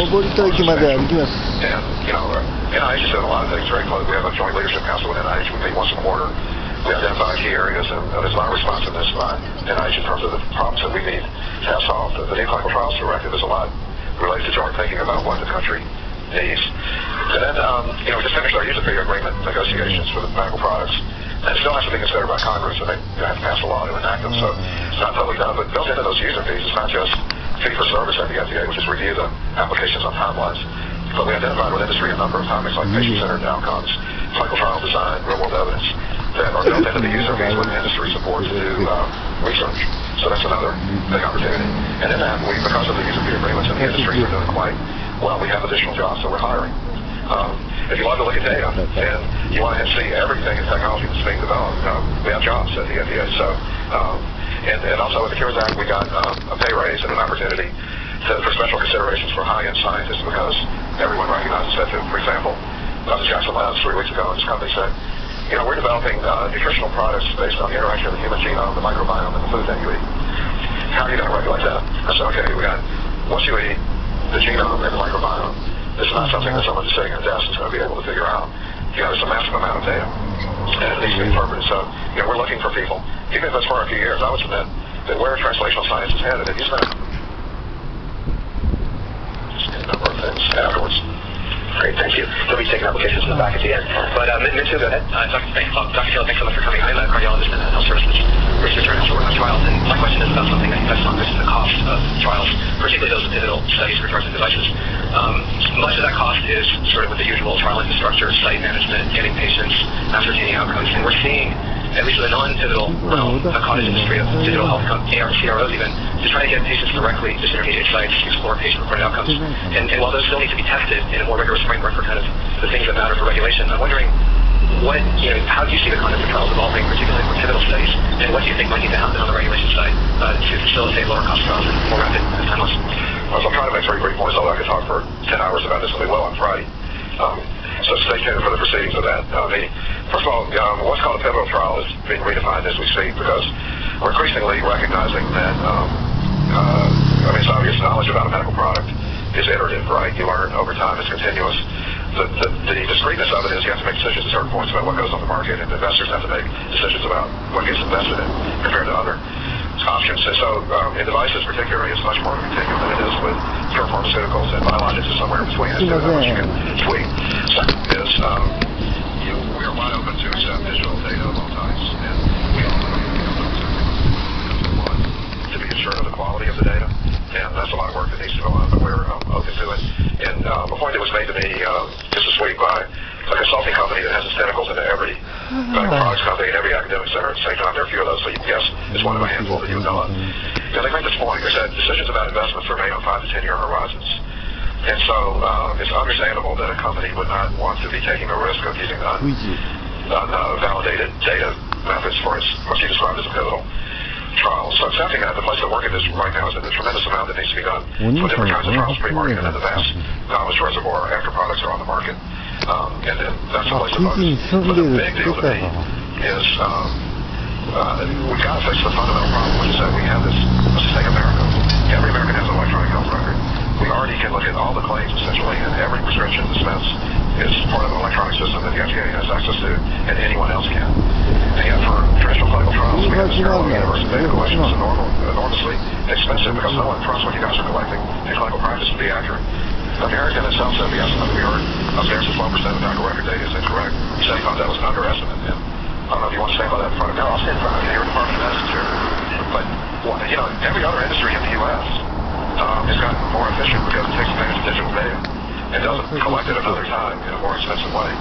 登戸駅まで歩きます。And, NIH is doing a lot of things very close. We have a joint leadership council with NIH. We meet once a quarter. We identify key areas, and there's a lot of responsiveness by NIH in terms of the problems that we need to have solved. The New Clinical Trials Directive is a lot related to joint thinking about what the country needs. And then, we just finished our user fee agreement negotiations for the medical products. And it still has to be considered by Congress, and they have to pass a law to enact them, so it's not totally done. But built into those user fees, it's not just fee for service at the FDA, which is review the applications on timelines. But we identified with industry a number of topics like patient-centered outcomes, clinical trial design, real-world evidence, that are built into the user fees with industry support to do research. So that's another big opportunity. And in that, because of the user fee agreements and the industries are doing quite well, we have additional jobs that we're hiring. If you want to look at data and you want to see everything in technology that's being developed, we have jobs at the FDA. So, and also with the Cures Act, we got a pay raise and an opportunity for special considerations for high-end scientists because everyone recognizes that. For example, Dr. Jackson Labs 3 weeks ago, his company said, we're developing nutritional products based on the interaction of the human genome, the microbiome, and the food that you eat. How are you going to regulate that? I said, okay, we got what you eat, the genome, and the microbiome. It's not something that someone just sitting at a desk is going to be able to figure out. There's a massive amount of data, and it needs to be interpreted. So, we're looking for people. Even if it's for a few years, I would submit that where translational science is headed, if you spend a number of things afterwards. Great, thank you. We'll be taking applications in the back at the end. But Mitchell, go ahead. Dr. Taylor, thanks so much for coming. I'm a cardiologist and a health services researcher and also work on trials. And my question is about something that you touched on, which is the cost of trials, particularly those pivotal studies for drugs and devices. Much of that cost is sort of with the usual trial infrastructure, site management, getting patients, ascertaining outcomes. And we're seeing, at least with the non-pivotal realm, the cottage industry of digital health, CROs even, to try to get patients directly to intermediate sites to explore patient-reported outcomes. And while those still need to be tested in a more rigorous framework for kind of the things that matter for regulation, I'm wondering how do you see the conduct of trials evolving, particularly for pivotal studies, and what do you think might need to happen on the regulation side to facilitate lower cost trials and more rapid timelines? So I'm trying to make 3 brief points, although I could talk for 10 hours about this really well on Friday. So stay tuned for the proceedings of that meeting. First of all, what's called a pivotal trial is being redefined as we speak because we're increasingly recognizing that, it's obvious knowledge about a medical product is iterative, right? You learn over time, it's continuous. The discreteness of it is you have to make decisions at certain points about what goes on the market, and investors have to make decisions about what gets invested in compared to other options. And so in devices particularly, it's much more of a continuum than it is with pure pharmaceuticals, and biologics is somewhere in between. It's not much you can tweak. Second is we are wide open to accept digital data of all types, and we also want to be assured of the quality of the data. And that's a lot of work that needs to go on, but we're open to it. And a point that was made to me just this week by a consulting company that has its tentacles into every medical products company and every academic center at the same time. There are a few of those, so you can guess it's one of a handful that you would know of. They make this point. They said decisions about investments are made on 5 to 10 year horizons. And so it's understandable that a company would not want to be taking a risk of using validated data methods for what you described as a pivotal trials. So accepting that, the place that we're in is right now is that the tremendous amount that needs to be done for different kinds of trials pre-market, and then the vast knowledge reservoir after products are on the market. And then that's the place to focus. But the big deal to me is we've got to fix the fundamental problem, which is that we have this, let's just take America. Every American has an electronic health record. We already can look at all the claims essentially, and every prescription dispensed is part of an electronic system that the FDA has access to, and anyone else can. And yet for traditional clinical trials, we have this narrow universe of data collection. It's enormously expensive because no one trusts what you guys are collecting in clinical practice to be accurate. American itself said the estimate that we heard upstairs is 12% of medical record data is incorrect. You said he thought that was an underestimate. And I don't know if you want to stand by that in front of me. No, I'll stand in front of you. You're a Department of Medicine chair. But, every other industry in the U.S. Has gotten more efficient because it takes advantage of digital data and doesn't collect it another time in a more expensive way.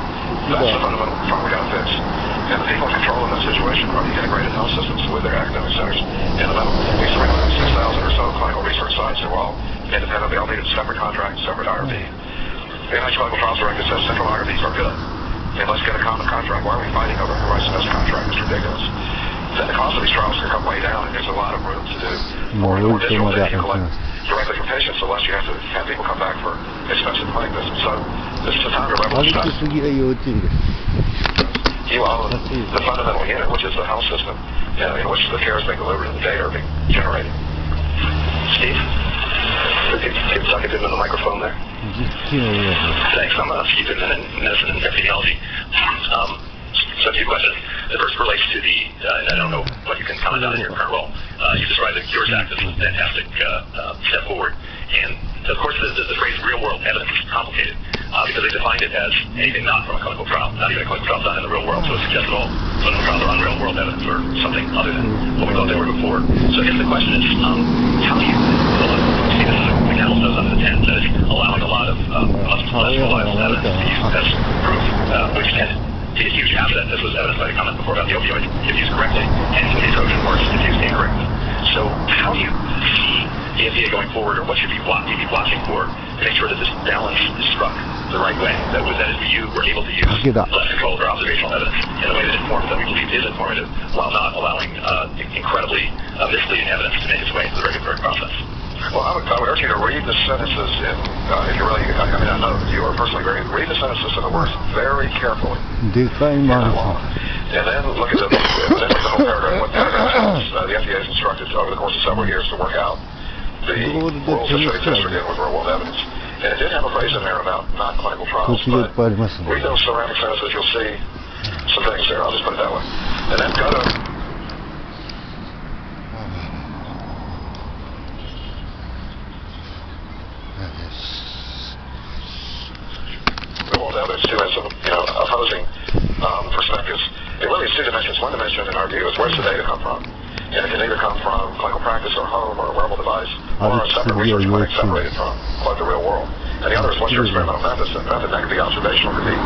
That's the fundamental problem we got to fix. And the people in control in that situation are the integrated health systems with their academic centers in the middle. We used to rely on 6,000 or so clinical research sites that were all independent. They all needed separate contracts, separate IRB. The NIH Clinical Trials Directive says central IRBs are good. And let's get a common contract. Why are we fighting over who writes the best contract? It's ridiculous. Then the cost of these trials can come way down, and there's a lot of room to do more digital data you collect directly from patients, so less you have to have people come back for expensive clinic visits. So this is a time to revolutionize. You own the fundamental unit, which is the health system, in which the care is being delivered and the data are being generated. Steve? Dr. Goodman, the microphone there. Thanks. I'm Steve Goodman in medicine and epidemiology. So a few questions. The first relates to the, and I don't know what you can comment on in your current role. You described the Cures Act as a fantastic step forward. And of course, the phrase real-world evidence is complicated because they defined it as anything not from a clinical trial, not even a clinical trial done in the real world. So it suggests that all clinical trials are on real-world evidence or something other than what we thought they were before. So I guess the question is, how do you see this as a camel nose under the tent, that is allowing a lot of less reliable evidence to be used as proof, which can be a huge asset, as was evidenced by the comment before about the opioid, if used correctly, and the Trojan horse if used incorrectly. So how do you see the FDA going forward, or what should you be watching for to make sure that this balance is struck the right way, that you were able to use less controlled or observational evidence in a way that informs, that we believe is informative, while not allowing incredibly misleading evidence to make its way into the regulatory process? Well, I would urge you to read the sentences if you really, I mean, I know you are personally read the sentences and the words very carefully. And then look at the whole paragraph. What paragraph says, the FDA is instructed over the course of several years to work out the rules that should exist again with real-world evidence. And it did have a phrase in there about non-clinical trials, but read those surrounding sentences, you'll see some things there. I'll just put it that way. And then go to evidence too, has some opposing perspectives. It really is two dimensions. One dimension, in our view, is where's the data come from? And it can either come from clinical practice or home or a wearable device or a separate research clinic separated from quite the real world. And the other is what's your experimental method? That could be observational, could be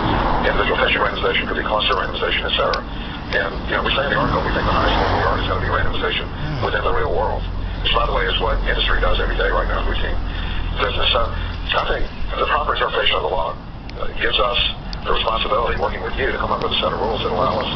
individual patient randomization, could be cluster randomization, etc. And we say in the article we think the highest level we are is going to be randomization within the real world, which, by the way, is what industry does every day right now in routine business. So I think the proper interpretation of the law gives us the responsibility, working with you, to come up with a set of rules that allow us